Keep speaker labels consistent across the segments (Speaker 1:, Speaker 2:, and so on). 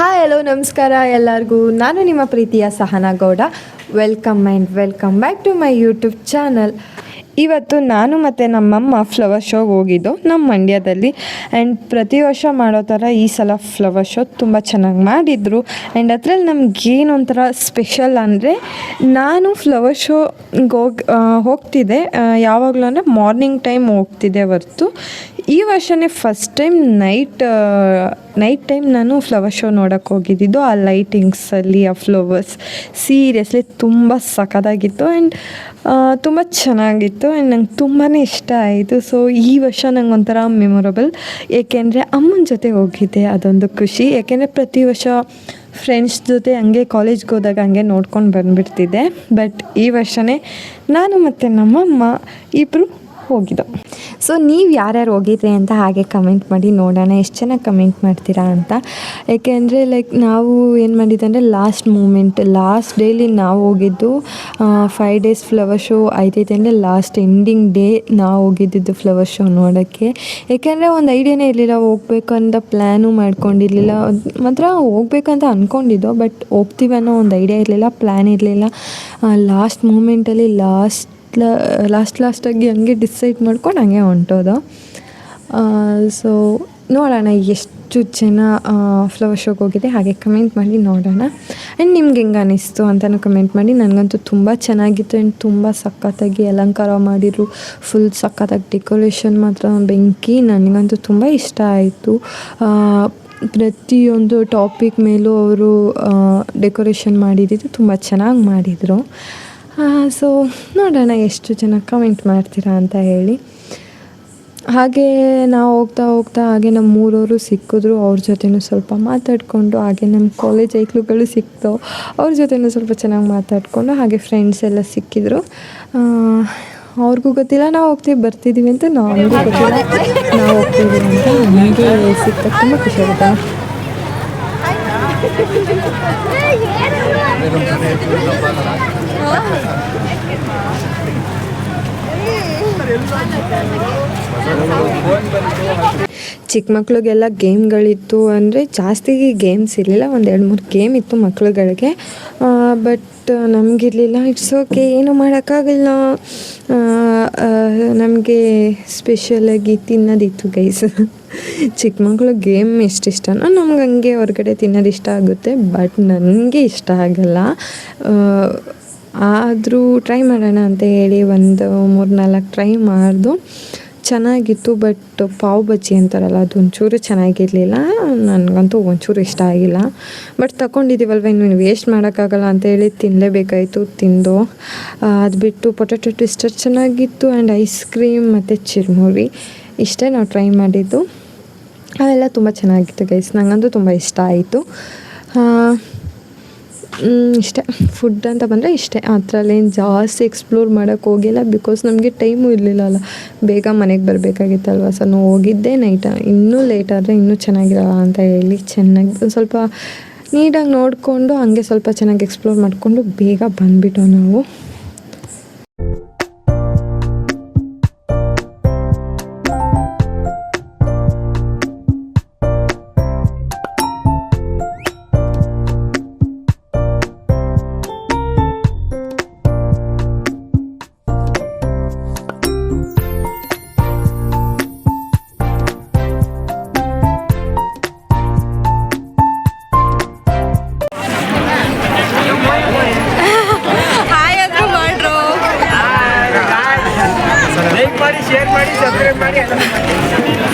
Speaker 1: Hi hello ನಮಸ್ಕಾರ ಎಲ್ಲರಿಗೂ. ನಾನು ನಿಮ್ಮ ಪ್ರೀತಿಯ Sahana Gowda. Welcome back to my YouTube channel. ಇವತ್ತು ನಾನು ಮತ್ತು ನಮ್ಮಮ್ಮ ಫ್ಲವರ್ ಶೋಗೆ ಹೋಗಿದ್ದು ನಮ್ಮ ಮಂಡ್ಯದಲ್ಲಿ. ಆ್ಯಂಡ್ ಪ್ರತಿ ವರ್ಷ ಮಾಡೋ ಥರ ಈ ಸಲ ಫ್ಲವರ್ ಶೋ ತುಂಬ ಚೆನ್ನಾಗಿ ಮಾಡಿದರು. ಆ್ಯಂಡ್ ಅದರಲ್ಲಿ ನಮಗೇನು ಒಂಥರ ಸ್ಪೆಷಲ್ ಅಂದರೆ, ನಾನು ಫ್ಲವರ್ ಶೋಗೆ ಹೋಗ್ತಿದ್ದೆ ಯಾವಾಗಲೂ ಅಂದರೆ ಮಾರ್ನಿಂಗ್ ಟೈಮ್ ಹೋಗ್ತಿದ್ದೆ ಹೊರತು ಈ ವರ್ಷವೇ ಫಸ್ಟ್ ಟೈಮ್ ನೈಟ್ ಟೈಮ್ ನಾನು ಫ್ಲವರ್ ಶೋ ನೋಡೋಕ್ಕೆ ಹೋಗಿದ್ದಿದ್ದು. ಆ ಲೈಟಿಂಗ್ಸಲ್ಲಿ ಆ ಫ್ಲವರ್ಸ್ ಸೀರಿಯಸ್ಲಿ ತುಂಬ ಸಖತ್ತಾಗಿತ್ತು ಆ್ಯಂಡ್ ತುಂಬ ಚೆನ್ನಾಗಿತ್ತು ಆ್ಯಂಡ್ ನಂಗೆ ತುಂಬಾ ಇಷ್ಟ ಆಯಿತು. ಸೊ ಈ ವರ್ಷ ನಂಗೆ ಒಂಥರ ಮೆಮೊರಬಲ್, ಏಕೆಂದರೆ ಅಮ್ಮನ ಜೊತೆ ಹೋಗಿದ್ದೆ, ಅದೊಂದು ಖುಷಿ. ಏಕೆಂದರೆ ಪ್ರತಿ ವರ್ಷ ಫ್ರೆಂಡ್ಸ್ ಜೊತೆ ಹಂಗೆ ಕಾಲೇಜ್ಗೆ ಹೋದಾಗ ಹಂಗೆ ನೋಡ್ಕೊಂಡು ಬಂದುಬಿಡ್ತಿದ್ದೆ. ಬಟ್ ಈ ವರ್ಷವೇ ನಾನು ಮತ್ತು ನಮ್ಮಮ್ಮ ಇಬ್ಬರು ಹೋಗಿದ್ದು. ಸೊ ನೀವು ಯಾರ್ಯಾರು ಹೋಗಿದ್ರಿ ಅಂತ ಹಾಗೆ ಕಮೆಂಟ್ ಮಾಡಿ ನೋಡೋಣ ಎಷ್ಟು ಚೆನ್ನಾಗಿ ಕಮೆಂಟ್ ಮಾಡ್ತೀರಾ ಅಂತ. ಏಕೆಂದರೆ ನಾವು ಏನು ಮಾಡಿದ್ದೆ ಅಂದರೆ ಲಾಸ್ಟ್ ಡೇಲಿ ನಾವು ಹೋಗಿದ್ದು 5 days ಫ್ಲವರ್ ಶೋ ಆಯ್ತೈತೆ ಅಂದರೆ ಲಾಸ್ಟ್ ಎಂಡಿಂಗ್ ಡೇ ನಾವು ಹೋಗಿದ್ದಿದ್ದು ಫ್ಲವರ್ ಶೋ ನೋಡೋಕ್ಕೆ. ಏಕೆಂದರೆ ಒಂದು ಐಡಿಯಾನೇ ಇರಲಿಲ್ಲ, ಹೋಗ್ಬೇಕು ಅಂತ ಪ್ಲ್ಯಾನು ಮಾಡ್ಕೊಂಡಿರಲಿಲ್ಲ. ಮಾತ್ರ ಹೋಗ್ಬೇಕಂತ ಅಂದ್ಕೊಂಡಿದ್ದೋ, ಬಟ್ ಹೋಗ್ತೀವಿ ಅನ್ನೋ ಒಂದು ಐಡಿಯಾ ಇರಲಿಲ್ಲ, ಪ್ಲ್ಯಾನ್ ಇರಲಿಲ್ಲ. ಲಾಸ್ಟ್ ಮೂಮೆಂಟಲ್ಲಿ ಲಾಸ್ಟಾಗಿ ಹಂಗೆ ಡಿಸೈಡ್ ಮಾಡ್ಕೊಂಡು ಹಂಗೆ ಹೊಂಟೋದು. ಸೊ ನೋಡೋಣ ಎಷ್ಟು ಜನ ಫ್ಲವರ್ ಶೋಗೆ ಹೋಗಿದೆ ಹಾಗೆ ಕಮೆಂಟ್ ಮಾಡಿ ನೋಡೋಣ. ಆ್ಯಂಡ್ ನಿಮ್ಗೆ ಹೆಂಗೆ ಅನ್ನಿಸ್ತು ಅಂತಲೂ ಕಮೆಂಟ್ ಮಾಡಿ. ನನಗಂತೂ ತುಂಬ ಚೆನ್ನಾಗಿತ್ತು ಆ್ಯಂಡ್ ತುಂಬ ಸಖತ್ತಾಗಿ ಅಲಂಕಾರ ಮಾಡಿದರು. ಫುಲ್ ಸಖತ್ತಾಗಿ ಡೆಕೋರೇಷನ್ ಮಾತ್ರ ಬೆಂಕಿ. ನನಗಂತೂ ತುಂಬ ಇಷ್ಟ ಆಯಿತು. ಪ್ರತಿಯೊಂದು ಟಾಪಿಕ್ ಮೇಲೂ ಅವರು ಡೆಕೋರೇಷನ್ ಮಾಡಿದ್ದು ತುಂಬ ಚೆನ್ನಾಗಿ ಮಾಡಿದರು. ಸೊ ನೋಡೋಣ ಎಷ್ಟು ಜನ ಕಮೆಂಟ್ ಮಾಡ್ತೀರಾ ಅಂತ ಹೇಳಿ. ಹಾಗೆ ನಾವು ಹೋಗ್ತಾ ಹಾಗೆ ನಮ್ಮ ಊರವರು ಸಿಕ್ಕಿದ್ರು. ಅವ್ರ ಜೊತೆನೂ ಸ್ವಲ್ಪ ಮಾತಾಡಿಕೊಂಡು, ಹಾಗೆ ನಮ್ಮ ಕಾಲೇಜ್ ಐಕ್ಳುಗಳು ಸಿಕ್ತು, ಅವ್ರ ಜೊತೆನೂ ಸ್ವಲ್ಪ ಚೆನ್ನಾಗಿ ಮಾತಾಡಿಕೊಂಡು, ಹಾಗೆ ಫ್ರೆಂಡ್ಸ್ ಎಲ್ಲ ಸಿಕ್ಕಿದ್ರು. ಅವ್ರಿಗೂ ಗೊತ್ತಿಲ್ಲ ನಾವು ಬರ್ತಿದ್ದೀವಿ ಅಂತ, ನಮಗೂ ಗೊತ್ತಿಲ್ಲ ನಾವು ಹೋಗ್ತಿದ್ದೀವಿ ಅಂತ. ನಮಗೆ ಸಿಕ್ಕಾಗ ತುಂಬ ಖುಷಿ ಆಗುತ್ತೆ. ಚಿಕ್ಕ ಮಕ್ಳಿಗೆಲ್ಲ ಗೇಮ್ಗಳಿತ್ತು ಅಂದರೆ ಜಾಸ್ತಿ ಗೇಮ್ಸ್ ಇರಲಿಲ್ಲ, 1-2-3 ಗೇಮ್ ಇತ್ತು ಮಕ್ಳುಗಳಿಗೆ. ಬಟ್ ನಮಗಿರಲಿಲ್ಲ. ಇಟ್ಸ್ ಓಕೆ, ಏನೂ ಮಾಡೋಕ್ಕಾಗಲ್ಲ. ನಮಗೆ ಸ್ಪೆಷಲಾಗಿ ತಿನ್ನೋದಿತ್ತು ಗೈಸ್. ಚಿಕ್ಕ ಮಕ್ಕಳು ಗೇಮ್ ಎಷ್ಟಿಷ್ಟನೋ ನಮ್ಗೆ ಹಂಗೆ ಹೊರಗಡೆ ತಿನ್ನೋದು ಇಷ್ಟ ಆಗುತ್ತೆ, ಬಟ್ ನನಗೆ ಇಷ್ಟ ಆಗಲ್ಲ. ಆದರೂ ಟ್ರೈ ಮಾಡೋಣ ಅಂತ ಹೇಳಿ ಒಂದು 3-4 ಟ್ರೈ ಮಾಡಿದು. ಚೆನ್ನಾಗಿತ್ತು. ಬಟ್ ಪಾವ್ ಬಜ್ಜಿ ಅಂತಾರಲ್ಲ, ಅದು ಒಂಚೂರು ಚೆನ್ನಾಗಿರಲಿಲ್ಲ. ನನಗಂತೂ ಒಂಚೂರು ಇಷ್ಟ ಆಗಿಲ್ಲ. ಬಟ್ ತಗೊಂಡಿದ್ದೀವಲ್ವ, ಇನ್ನು ವೇಸ್ಟ್ ಮಾಡೋಕ್ಕಾಗಲ್ಲ ಅಂತ ಹೇಳಿ ತಿನ್ನಲೇಬೇಕಾಯಿತು. ತಿಂದು ಅದು ಬಿಟ್ಟು ಪೊಟ್ಯಾಟೊ ಟ್ವಿಸ್ಟರ್ ಚೆನ್ನಾಗಿತ್ತು ಆ್ಯಂಡ್ ಐಸ್ ಕ್ರೀಮ್ ಮತ್ತು ಚಿರ್ಮುರಿ ಇಷ್ಟೇ ನಾವು ಟ್ರೈ ಮಾಡಿದ್ದು. ಅವೆಲ್ಲ ತುಂಬ ಚೆನ್ನಾಗಿತ್ತು ಗೈಸ್, ನನಗಂತೂ ತುಂಬ ಇಷ್ಟ ಆಯಿತು. ಇಷ್ಟೇ ಫುಡ್ ಅಂತ ಬಂದರೆ ಇಷ್ಟೇ. ಅದರಲ್ಲೇನು ಜಾಸ್ತಿ ಎಕ್ಸ್ಪ್ಲೋರ್ ಮಾಡೋಕ್ಕೆ ಹೋಗಿಲ್ಲ, ಬಿಕಾಸ್ ನಮಗೆ ಟೈಮು ಇರಲಿಲ್ಲ ಅಲ್ಲ, ಬೇಗ ಮನೆಗೆ ಬರಬೇಕಾಗಿತ್ತಲ್ವ. ಸೊ ನಾವು ಹೋಗಿದ್ದೆ ನೈಟ್, ಇನ್ನೂ ಲೇಟ್ ಆದರೆ ಇನ್ನೂ ಚೆನ್ನಾಗಿರಲ್ಲ ಅಂತ ಹೇಳಿ ಚೆನ್ನಾಗಿ ಸ್ವಲ್ಪ ನೀಟಾಗಿ ನೋಡಿಕೊಂಡು ಹಂಗೆ ಸ್ವಲ್ಪ ಚೆನ್ನಾಗಿ ಎಕ್ಸ್ಪ್ಲೋರ್ ಮಾಡಿಕೊಂಡು ಬೇಗ ಬಂದುಬಿಟ್ಟು ನಾವು.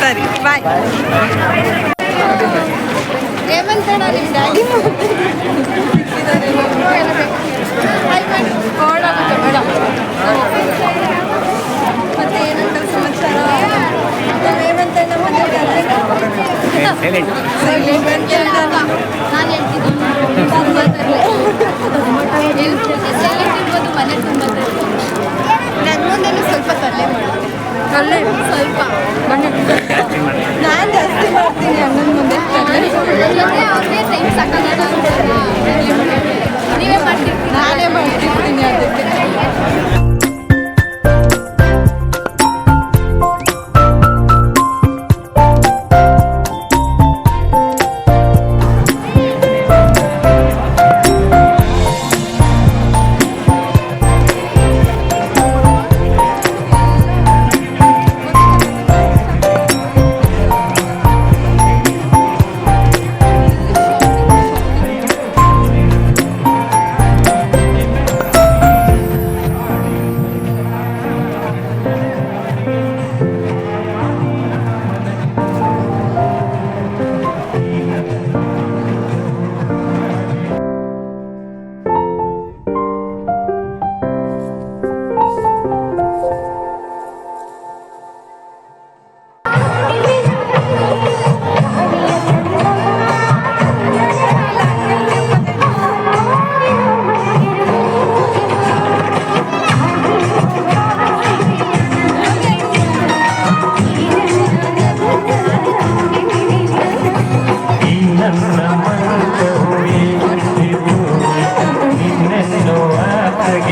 Speaker 2: ಸರಿ ಬಾಯ್. ಏಮಂತಣ್ಣ ನಿಮ್ಮ ಡ್ಯಾಡಿ ಮತ್ತೆ ಏನಂತ ಸಮಾಚಾರ? ಏಮಂತಣ್ಣ ನಾನು ಹೇಳ್ತಿದ್ದು ಮನೆ ತುಂಬ ನನ್ನ ಮುಂದೆನೂ ಸ್ವಲ್ಪ ತಲೆ ಮಾಡುತ್ತೆ. ಅಲ್ಲೇ ಸ್ವಲ್ಪ ನಾನು ಜಾಸ್ತಿ ಮಾಡ್ತೀನಿ ಅಣ್ಣನ ಮುಂದೆ. ಅವ್ರಿಗೆ ಟೈಮ್ ಸಾಕಾಗಲ್ಲ.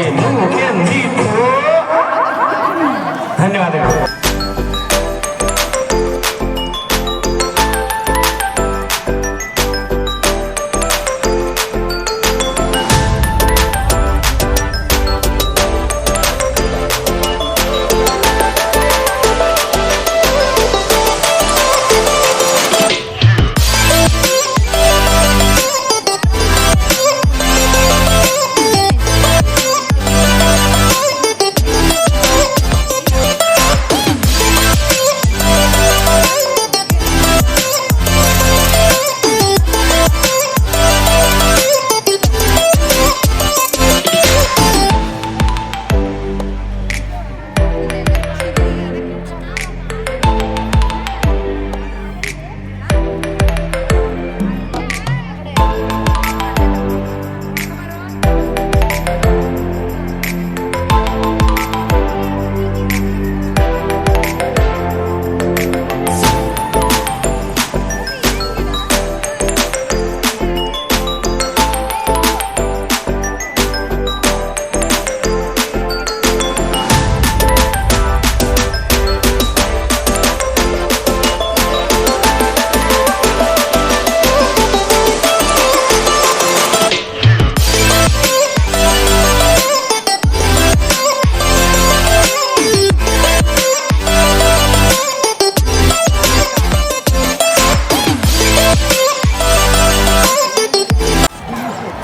Speaker 3: ಏನು ಎಂದಿತು. ಧನ್ಯವಾದಗಳು.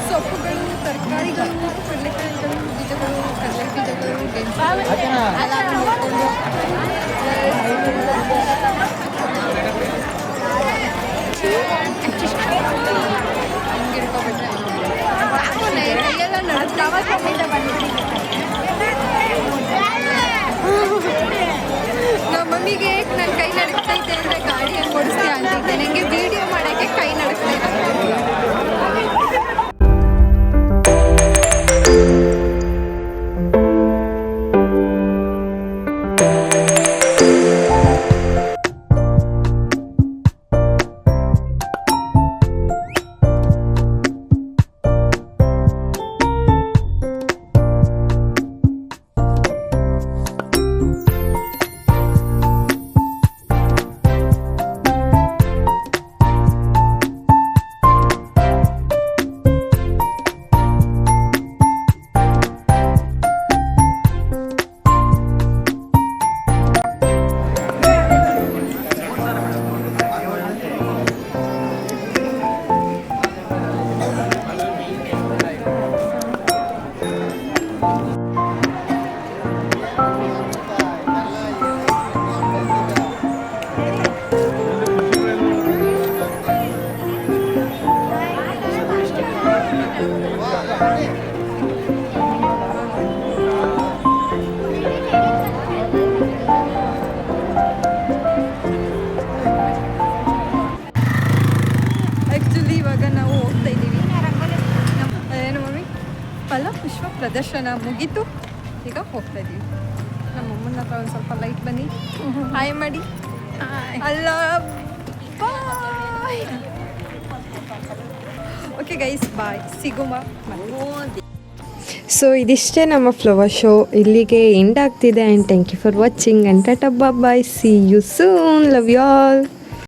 Speaker 2: ಸೊಪ್ಪುಗಳು, ತರಕಾರಿಗಳು, ಕಡಲೆಕಾಯಿಗಳು, ಬೀಜಗಳು, ಕಡಲೆ ಬೀಜಗಳು, ನಮ್ಮ ಮಮ್ಮಿಗೆ ನನ್ನ ಕೈ ನಡುಕ್ತಾ ಇದ್ದೆ ಅಂದರೆ ಗಾಡಿ ಹೆಂಗೆ ಓಡಿಸ್ತೀಯ ಅಂತಿದ್ದೆ. ನನಗೆ ವಿಡಿಯೋ ಮಾಡೋಕ್ಕೆ ಕೈ ನಡುಕ್ತಾ ಇದ್ದೆ. ಆ್ಯಕ್ಚುಲಿ ಇವಾಗ ನಾವು ಹೋಗ್ತಾ ಇದ್ದೀವಿ. ಏನು ಮಮ್ಮಿ, ಫಲ ಪುಷ್ಪ ಪ್ರದರ್ಶನ ಮುಗೀತು, ಈಗ ಹೋಗ್ತಾ ಇದ್ದೀವಿ. ನಮ್ಮ ಅಮ್ಮನ ಹತ್ರ ಒಂದು ಸ್ವಲ್ಪ ಲೈಟ್ ಬನ್ನಿ, ಹಾಯ್ ಮಾಡಿ. ಅಲ್ಲ, ಬಾಯ್. ಓಕೆ ಗೈಸ್, ಬಾಯ್, ಸಿಗುಮ.
Speaker 1: ಸೊ ಇದಿಷ್ಟೇ ನಮ್ಮ ಫ್ಲವರ್ ಶೋ. ಇಲ್ಲಿಗೆ ಎಂಡ್ ಆಗ್ತಿದೆ. And thank you for watching. And tata bye. See you soon. Love you all.